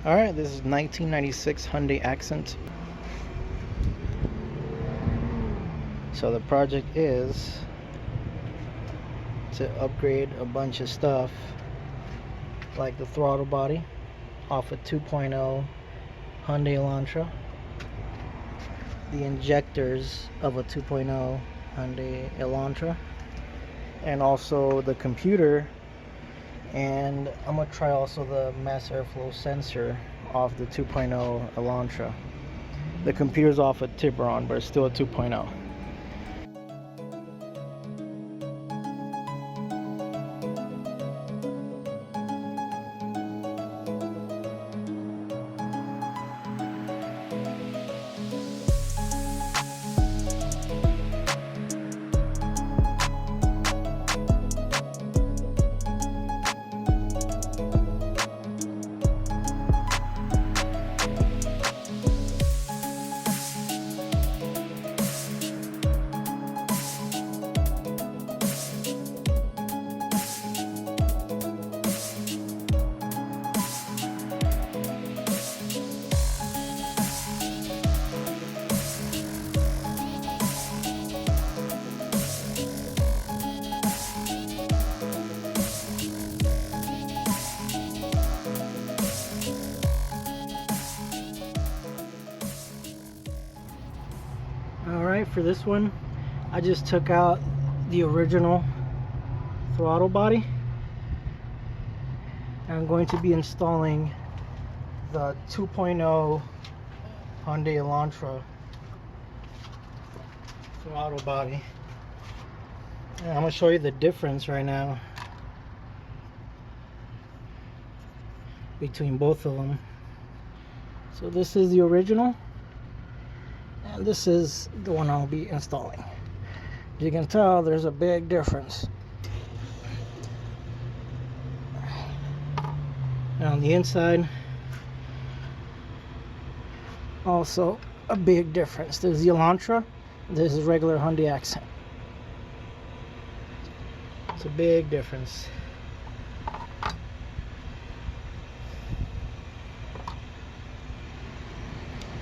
Alright, this is 1996 Hyundai Accent. So the project is to upgrade a bunch of stuff like the throttle body off a 2.0 Hyundai Elantra, the injectors of a 2.0 Hyundai Elantra, and also the computer. And I'm gonna try also the mass airflow sensor off the 2.0 Elantra. The computer's off a Tiburon, but it's still a 2.0. Alright, for this one, I just took out the original throttle body. I'm going to be installing the 2.0 Hyundai Elantra throttle body. And I'm going to show you the difference right now between both of them. So this is the original, and this is the one I'll be installing. As you can tell, there's a big difference. And on the inside, also a big difference. There's the Elantra, this is regular Hyundai Accent. It's a big difference.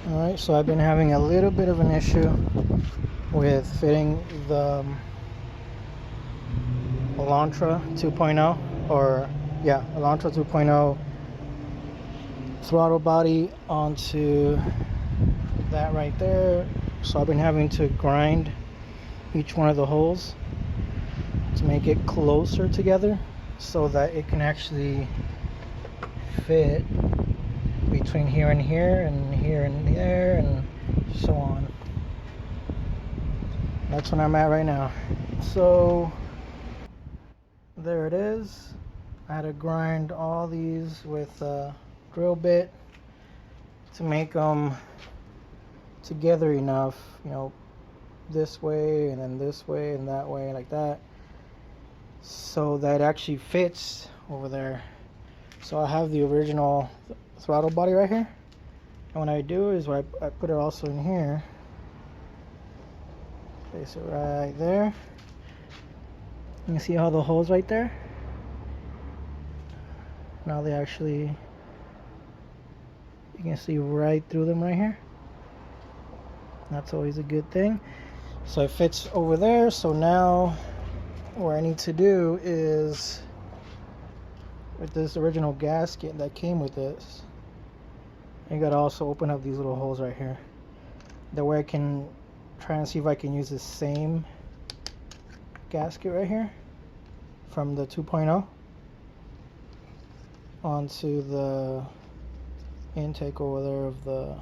Alright, so I've been having a little bit of an issue with fitting the Elantra 2.0, or yeah, Elantra 2.0 throttle body onto that right there. So I've been having to grind each one of the holes to make it closer together so that it can actually fit between here and here and here and there and so on. That's what I'm at right now. So there it is. I had to grind all these with a drill bit to make them together enough, you know, this way and then this way and that way, like that, so that it actually fits over there. So I have the original throttle body right here, and what I do is I put it also in here, place it right there. You can see all the holes right there. Now they actually, you can see right through them right here. That's always a good thing. So it fits over there. So now what I need to do is, with this original gasket that came with this, you gotta also open up these little holes right here. That way I can try and see if I can use the same gasket right here from the 2.0 onto the intake over there of the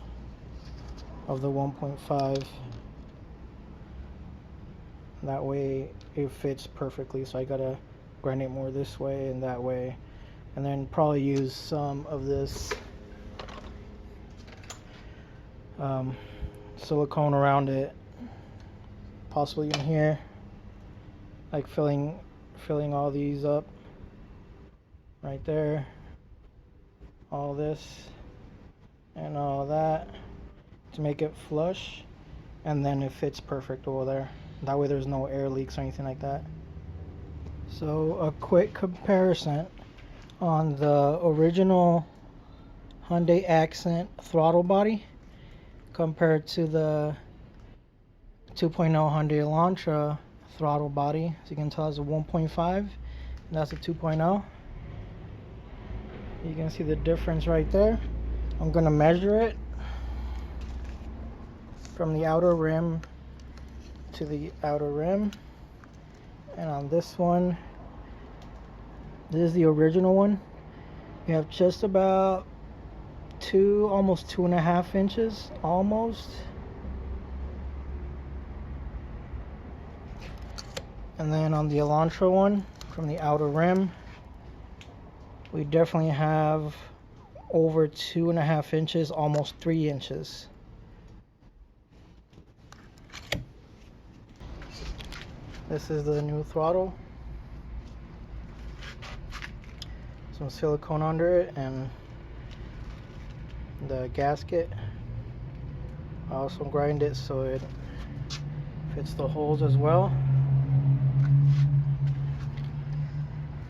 1.5. That way it fits perfectly. So I gotta grind it more this way and that way, and then probably use some of this silicone around it, possibly in here, like filling all these up right there, all this and all that, to make it flush, and then it fits perfect over there. That way there's no air leaks or anything like that. So a quick comparison on the original Hyundai Accent throttle body compared to the 2.0 Hyundai Elantra throttle body. As you can tell, it's a 1.5 and that's a 2.0. You can see the difference right there. I'm gonna measure it from the outer rim to the outer rim, and on this one, this is the original one, you have just about almost 2.5 inches, almost. And then on the Elantra one, from the outer rim, we definitely have over 2.5 inches, almost 3 inches. This is the new throttle. Some silicone under it and the gasket. I also grind it so it fits the holes as well.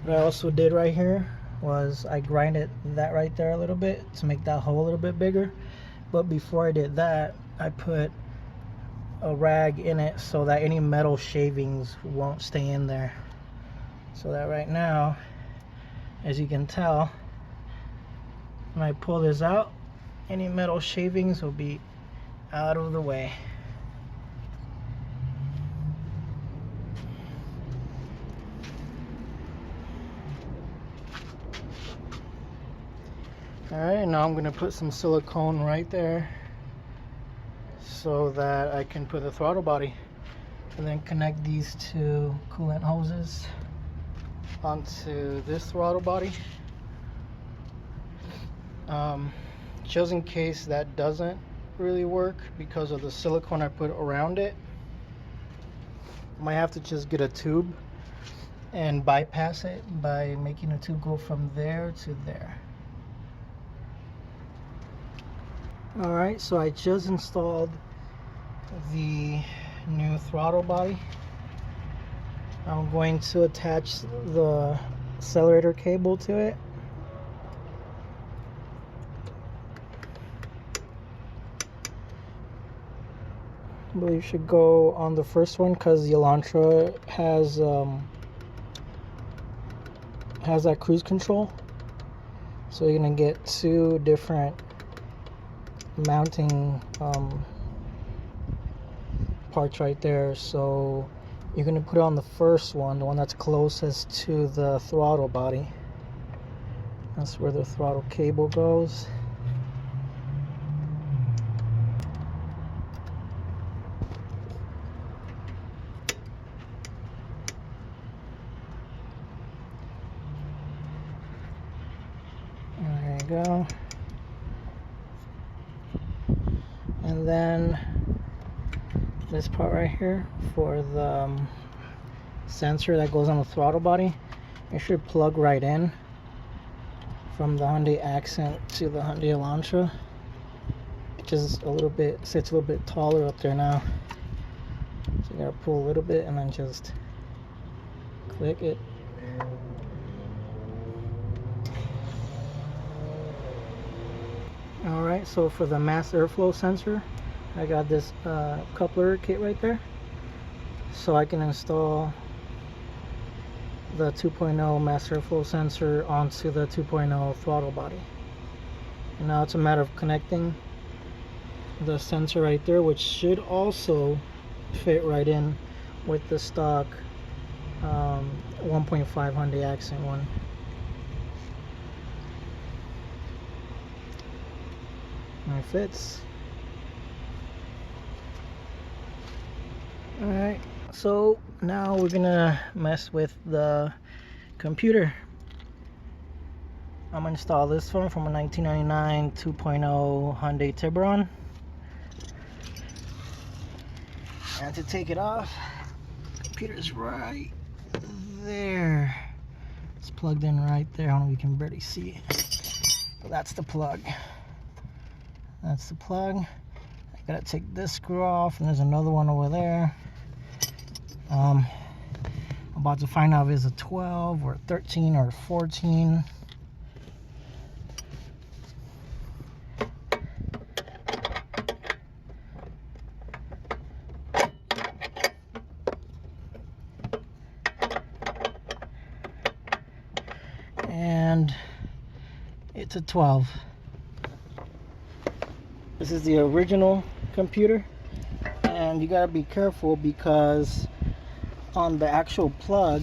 What I also did right here was I grinded that right there a little bit to make that hole a little bit bigger. But before I did that, I put a rag in it so that any metal shavings won't stay in there. So that right now, as you can tell, when I pull this out, any metal shavings will be out of the way. Alright, now I'm going to put some silicone right there so that I can put the throttle body, and then connect these two coolant hoses onto this throttle body. Just in case that doesn't really work because of the silicone I put around it, I might have to just get a tube and bypass it by making a tube go from there to there. Alright, so I just installed the new throttle body. I'm going to attach the accelerator cable to it. I believe you should go on the first one because the Elantra has that cruise control. So you're gonna get two different mounting parts right there. So you're gonna put it on the first one, the one that's closest to the throttle body. That's where the throttle cable goes. There you go. And then this part right here for the sensor that goes on the throttle body, it should plug right in from the Hyundai Accent to the Hyundai Elantra. It just sits a little bit taller up there now. So you gotta pull a little bit and then just click it. Alright, so for the mass airflow sensor, I got this coupler kit right there. So I can install the 2.0 mass airflow sensor onto the 2.0 throttle body. And now it's a matter of connecting the sensor right there, which should also fit right in with the stock 1.5 Hyundai Accent one. And it fits. Alright, so now we're gonna mess with the computer. I'm gonna install this one from a 1999 2.0 Hyundai Tiburon. And to take it off, the computer's right there. It's plugged in right there. I don't know if you can barely see it, but that's the plug. That's the plug. I gotta take this screw off, and there's another one over there. I'm about to find out if it's a 12 or 13 or 14. It's a 12. This is the original computer, and you gotta be careful because on the actual plug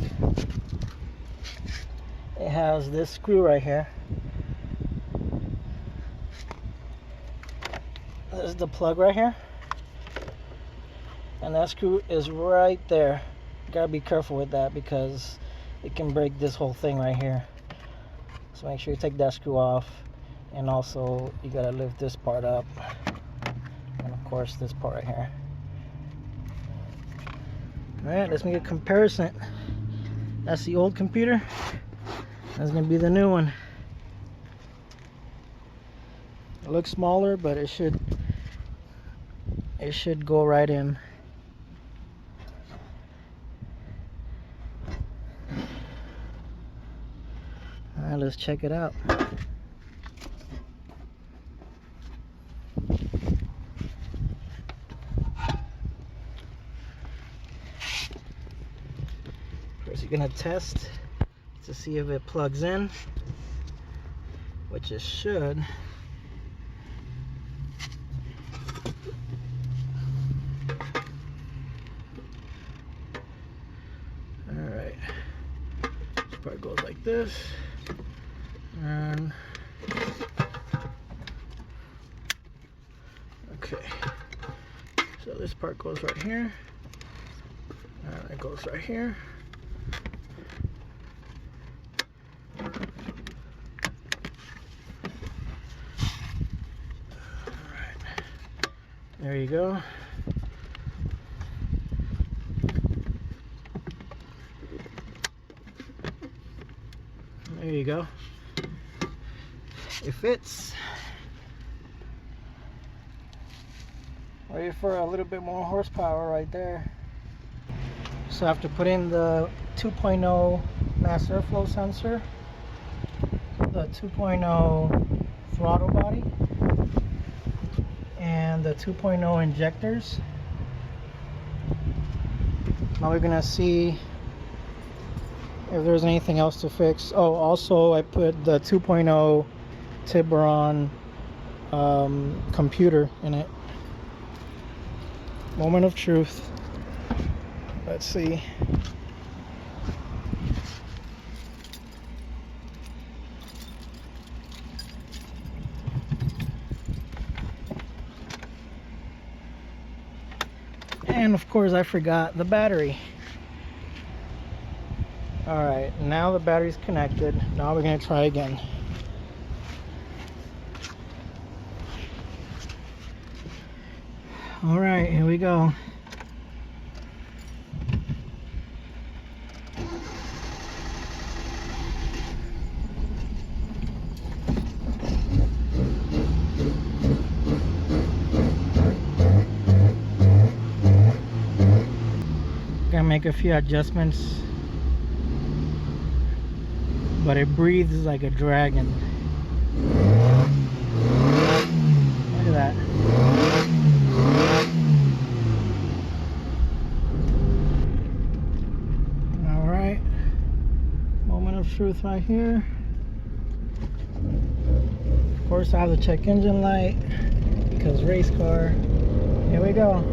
it has this screw right here. This is the plug right here, and that screw is right there. You gotta be careful with that because it can break this whole thing right here. So make sure you take that screw off, and also you gotta lift this part up, and of course this part right here. Alright, let's make a comparison. That's the old computer. That's gonna be the new one. It looks smaller, but it should go right in. Alright, let's check it out. First, you're gonna test to see if it plugs in, which it should. Alright, this part goes like this, and okay, so this part goes right here, and it goes right here. There you go. There you go. It fits. Ready for a little bit more horsepower right there. So I have to put in the 2.0 mass airflow sensor, the 2.0 throttle body, and the 2.0 injectors. Now we're gonna see if there's anything else to fix. Oh, also I put the 2.0 Tiburon computer in it. Moment of truth. Let's see. And of course I forgot the battery. Alright, now the battery's connected. Now we're going to try again. Alright, here we go. Gotta make a few adjustments, but it breathes like a dragon. Look at that. Alright, moment of truth right here. Of course I have the check engine light because race car. Here we go.